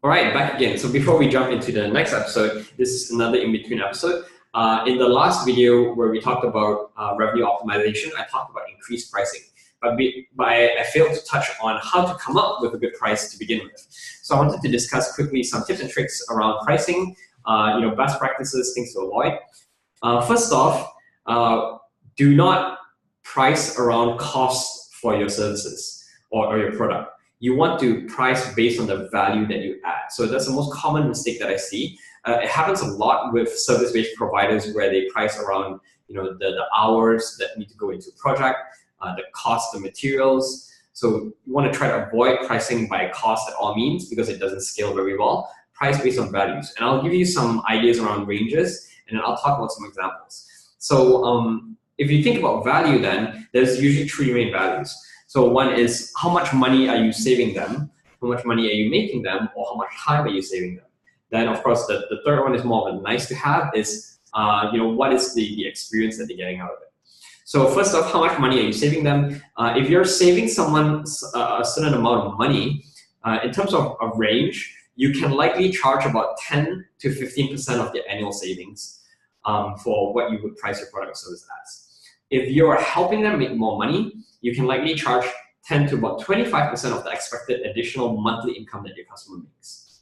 All right, back again. So before we jump into the next episode, this is another in-between episode. In the last video where we talked about revenue optimization, I talked about increased pricing, but I failed to touch on how to come up with a good price to begin with. So I wanted to discuss quickly some tips and tricks around pricing, best practices, things to avoid. First off, do not price around costs for your services or your product. You want to price based on the value that you add. So that's the most common mistake that I see. It happens a lot with service-based providers where they price around the hours that need to go into a project, the cost of materials. So you want to try to avoid pricing by cost at all means because it doesn't scale very well. Price based on values. And I'll give you some ideas around ranges, and then I'll talk about some examples. So if you think about value, then there's usually three main values. So one is how much money are you saving them, how much money are you making them, or how much time are you saving them. Then of course the third one is more of a nice to have is what is the experience that they're getting out of it. So first off, how much money are you saving them? If you're saving someone a certain amount of money, in terms of a range, you can likely charge about 10 to 15% of their annual savings for what you would price your product or service as. If you're helping them make more money, you can likely charge 10 to about 25% of the expected additional monthly income that your customer makes.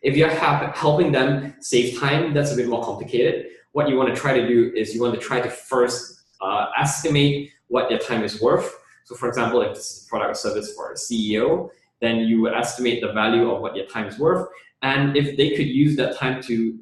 If you're helping them save time, that's a bit more complicated. What you want to try to do is you want to try to first estimate what their time is worth. So for example, if this is a product or service for a CEO, then you would estimate the value of what their time is worth. And if they could use that time to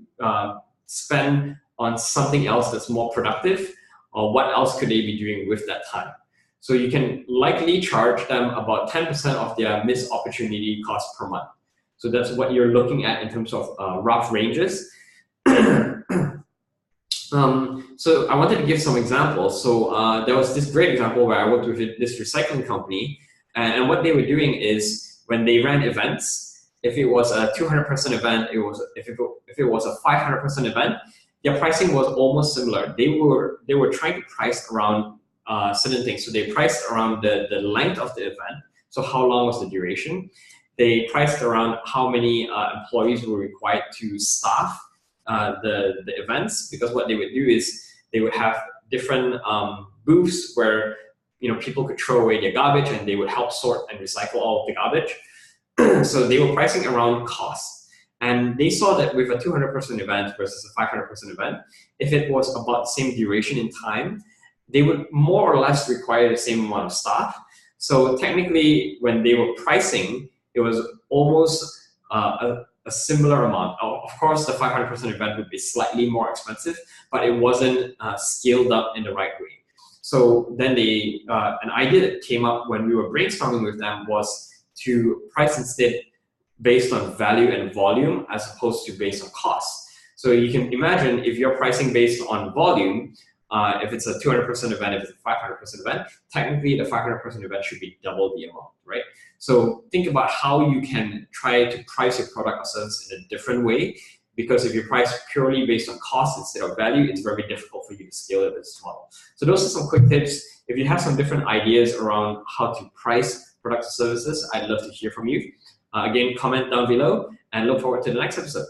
spend on something else that's more productive, or what else could they be doing with that time? So you can likely charge them about 10% of their missed opportunity cost per month. So that's what you're looking at in terms of rough ranges. So I wanted to give some examples. So there was this great example where I worked with this recycling company, and what they were doing is when they ran events, if it was a 200-person event, if it was a 500-person event, their pricing was almost similar. They were trying to price around certain things. So they priced around the length of the event. So how long was the duration? They priced around how many employees were required to staff the events, because what they would do is they would have different booths where people could throw away their garbage and they would help sort and recycle all of the garbage. So they were pricing around costs. And they saw that with a 200-person event versus a 500-person event, if it was about the same duration in time, they would more or less require the same amount of staff. So technically, when they were pricing, it was almost a similar amount. Of course, the 500-person event would be slightly more expensive, but it wasn't scaled up in the right way. So then an idea that came up when we were brainstorming with them was to price instead based on value and volume as opposed to based on cost. So you can imagine if you're pricing based on volume, if it's a 200-person event, if it's a 500-person event, technically the 500-person event should be double the amount, right? So think about how you can try to price your product or service in a different way, because if you price purely based on cost instead of value, it's very difficult for you to scale your business model. So those are some quick tips. If you have some different ideas around how to price products or services, I'd love to hear from you. Again, comment down below and look forward to the next episode.